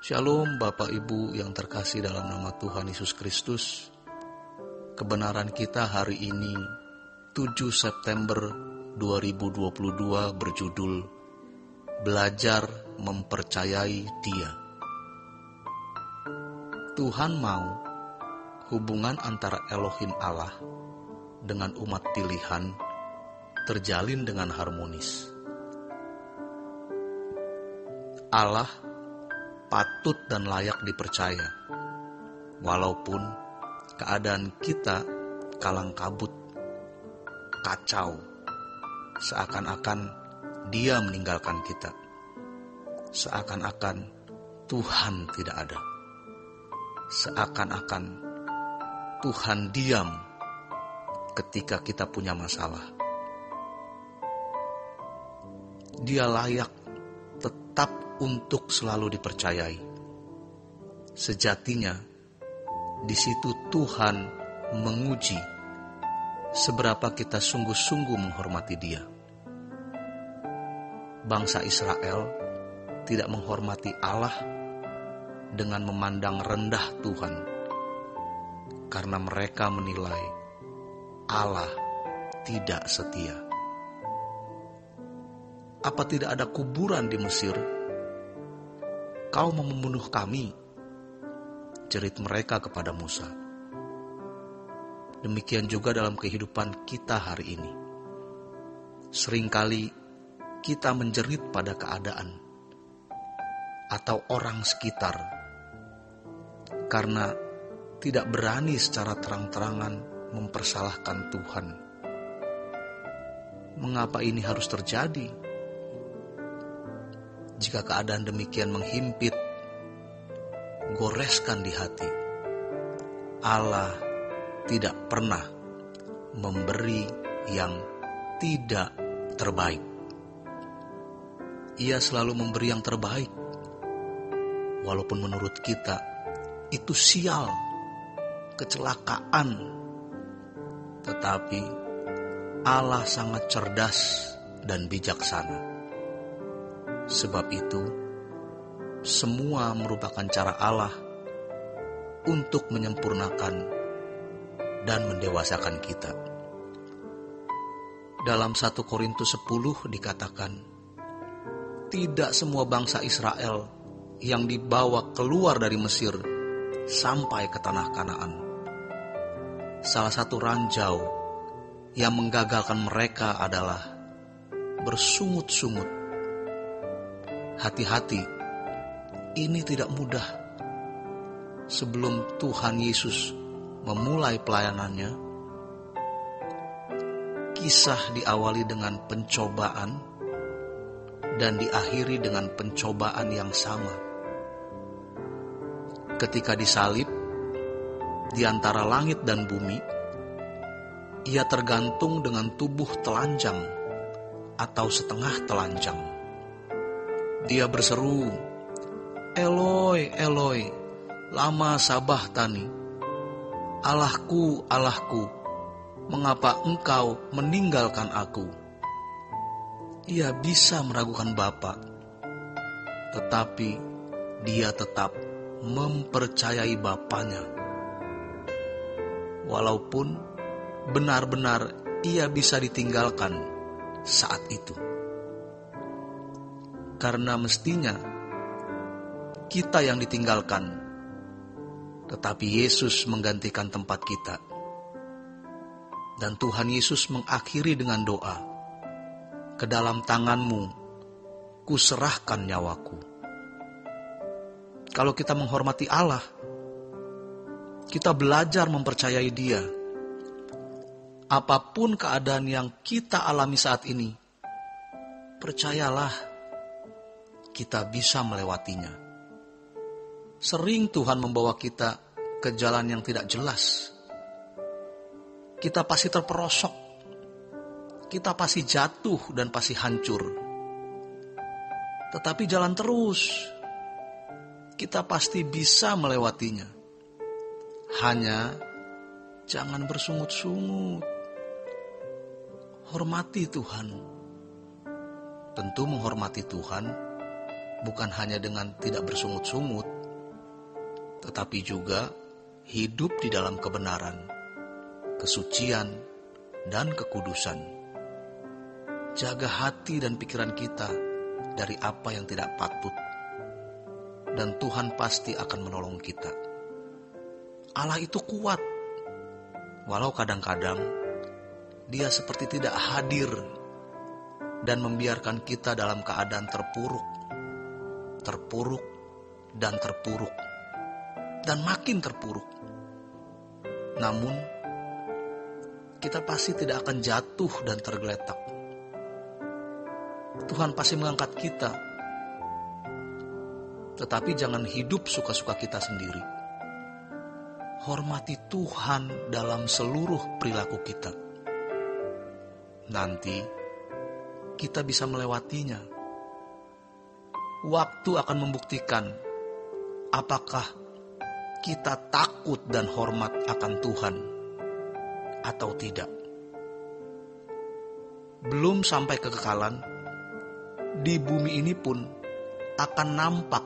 Shalom Bapak Ibu yang terkasih dalam nama Tuhan Yesus Kristus. Kebenaran kita hari ini 7 September 2022 berjudul Belajar Mempercayai Dia. Tuhan mau hubungan antara Elohim Allah dengan umat pilihan terjalin dengan harmonis. Allah patut dan layak dipercaya, walaupun keadaan kita kalang kabut, kacau, seakan-akan Dia meninggalkan kita, seakan-akan Tuhan tidak ada, seakan-akan Tuhan diam ketika kita punya masalah. Dia layak tetap untuk selalu dipercayai. Sejatinya, di situ Tuhan menguji seberapa kita sungguh-sungguh menghormati Dia. Bangsa Israel tidak menghormati Allah dengan memandang rendah Tuhan, karena mereka menilai Allah tidak setia. Apa tidak ada kuburan di Mesir? Kau mau membunuh kami, jerit mereka kepada Musa. Demikian juga dalam kehidupan kita hari ini. Seringkali kita menjerit pada keadaan atau orang sekitar karena tidak berani secara terang-terangan mempersalahkan Tuhan. Mengapa ini harus terjadi? Jika keadaan demikian menghimpit, goreskan di hati. Allah tidak pernah memberi yang tidak terbaik. Ia selalu memberi yang terbaik, walaupun menurut kita itu sial, kecelakaan. Tetapi Allah sangat cerdas dan bijaksana. Sebab itu, semua merupakan cara Allah untuk menyempurnakan dan mendewasakan kita. Dalam 1 Korintus 10 dikatakan, tidak semua bangsa Israel yang dibawa keluar dari Mesir sampai ke tanah Kanaan. Salah satu ranjau yang menggagalkan mereka adalah bersungut-sungut. Hati-hati, ini tidak mudah. Sebelum Tuhan Yesus memulai pelayanannya, kisah diawali dengan pencobaan dan diakhiri dengan pencobaan yang sama. Ketika disalib di antara langit dan bumi, Ia tergantung dengan tubuh telanjang atau setengah telanjang. Dia berseru, Eloi, Eloi, lama sabachthani. Allahku, Allahku, mengapa engkau meninggalkan aku? Ia bisa meragukan Bapa, tetapi dia tetap mempercayai Bapanya. Walaupun benar-benar ia bisa ditinggalkan saat itu. Karena mestinya kita yang ditinggalkan, tetapi Yesus menggantikan tempat kita. Dan Tuhan Yesus mengakhiri dengan doa, ke dalam tangan-Mu kuserahkan nyawaku. Kalau kita menghormati Allah, kita belajar mempercayai Dia. Apapun keadaan yang kita alami saat ini, percayalah, kita bisa melewatinya. Sering Tuhan membawa kita ke jalan yang tidak jelas. Kita pasti terperosok. Kita pasti jatuh dan pasti hancur. Tetapi jalan terus. Kita pasti bisa melewatinya. Hanya jangan bersungut-sungut. Hormati Tuhan. Tentu menghormati Tuhan bukan hanya dengan tidak bersungut-sungut, tetapi juga hidup di dalam kebenaran, kesucian, dan kekudusan. Jaga hati dan pikiran kita dari apa yang tidak patut, dan Tuhan pasti akan menolong kita. Allah itu kuat, walau kadang-kadang Dia seperti tidak hadir dan membiarkan kita dalam keadaan terpuruk, dan makin terpuruk. Namun, kita pasti tidak akan jatuh dan tergeletak. Tuhan pasti mengangkat kita, tetapi jangan hidup suka-suka kita sendiri. Hormati Tuhan dalam seluruh perilaku kita. Nanti kita bisa melewatinya. Waktu akan membuktikan apakah kita takut dan hormat akan Tuhan atau tidak. Belum sampai kekekalan, di bumi ini pun akan nampak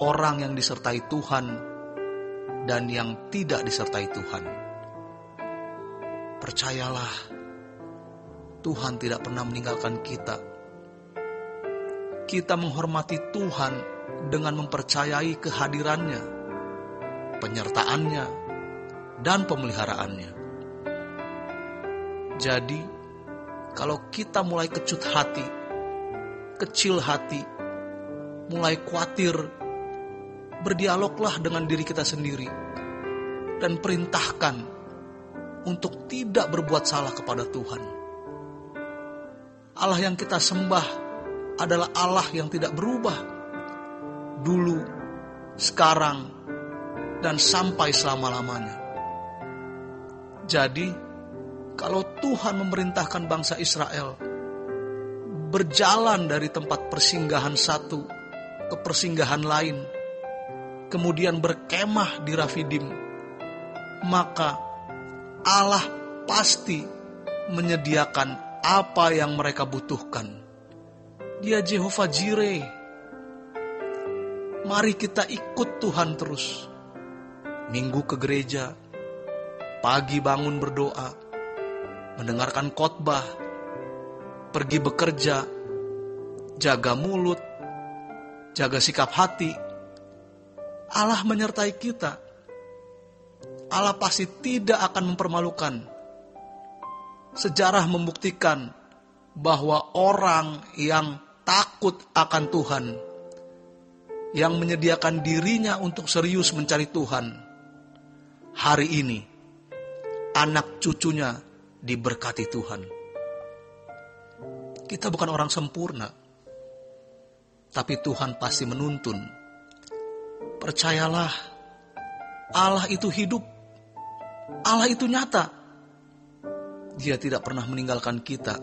orang yang disertai Tuhan dan yang tidak disertai Tuhan. Percayalah, Tuhan tidak pernah meninggalkan kita. Kita menghormati Tuhan dengan mempercayai kehadirannya, penyertaannya, dan pemeliharaannya. Jadi, kalau kita mulai kecut hati, kecil hati, mulai khawatir, berdialoglah dengan diri kita sendiri dan perintahkan untuk tidak berbuat salah kepada Tuhan. Allah yang kita sembah adalah Allah yang tidak berubah, dulu, sekarang, dan sampai selama-lamanya. Jadi, kalau Tuhan memerintahkan bangsa Israel berjalan dari tempat persinggahan satu ke persinggahan lain, kemudian berkemah di Rafidim, maka Allah pasti menyediakan apa yang mereka butuhkan. Dia Jehovah Jireh. Mari kita ikut Tuhan terus. Minggu ke gereja, pagi bangun berdoa, mendengarkan khotbah, pergi bekerja, jaga mulut, jaga sikap hati. Allah menyertai kita. Allah pasti tidak akan mempermalukan. Sejarah membuktikan bahwa orang yang takut akan Tuhan, yang menyediakan dirinya untuk serius mencari Tuhan, hari ini anak cucunya diberkati Tuhan. Kita bukan orang sempurna, tapi Tuhan pasti menuntun. Percayalah, Allah itu hidup, Allah itu nyata. Dia tidak pernah meninggalkan kita.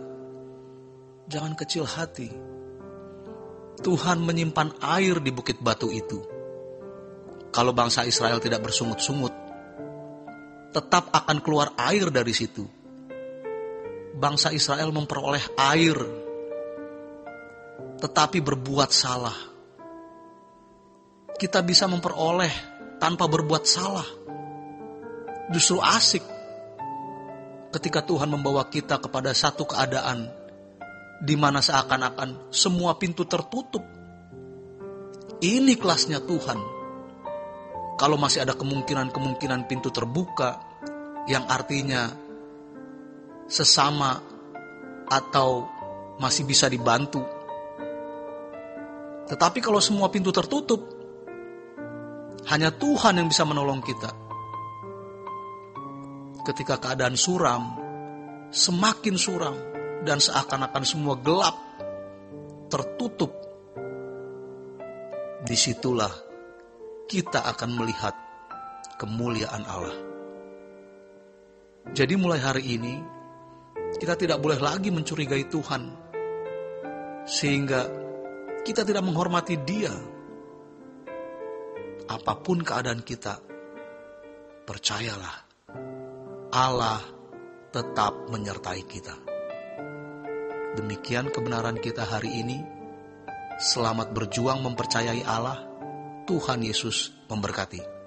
Jangan kecil hati. Tuhan menyimpan air di bukit batu itu. Kalau bangsa Israel tidak bersungut-sungut, tetap akan keluar air dari situ. Bangsa Israel memperoleh air, tetapi berbuat salah. Kita bisa memperoleh tanpa berbuat salah. Justru asik ketika Tuhan membawa kita kepada satu keadaan di mana seakan-akan semua pintu tertutup. Ini kelasnya Tuhan. Kalau masih ada kemungkinan pintu terbuka, yang artinya sesama atau masih bisa dibantu. Tetapi kalau semua pintu tertutup, hanya Tuhan yang bisa menolong kita. Ketika keadaan suram, semakin suram, dan seakan-akan semua gelap, tertutup, disitulah kita akan melihat kemuliaan Allah. Jadi mulai hari ini, kita tidak boleh lagi mencurigai Tuhan, sehingga kita tidak menghormati Dia. Apapun keadaan kita, percayalah, Allah tetap menyertai kita. Demikian kebenaran kita hari ini. Selamat berjuang mempercayai Allah. Tuhan Yesus memberkati.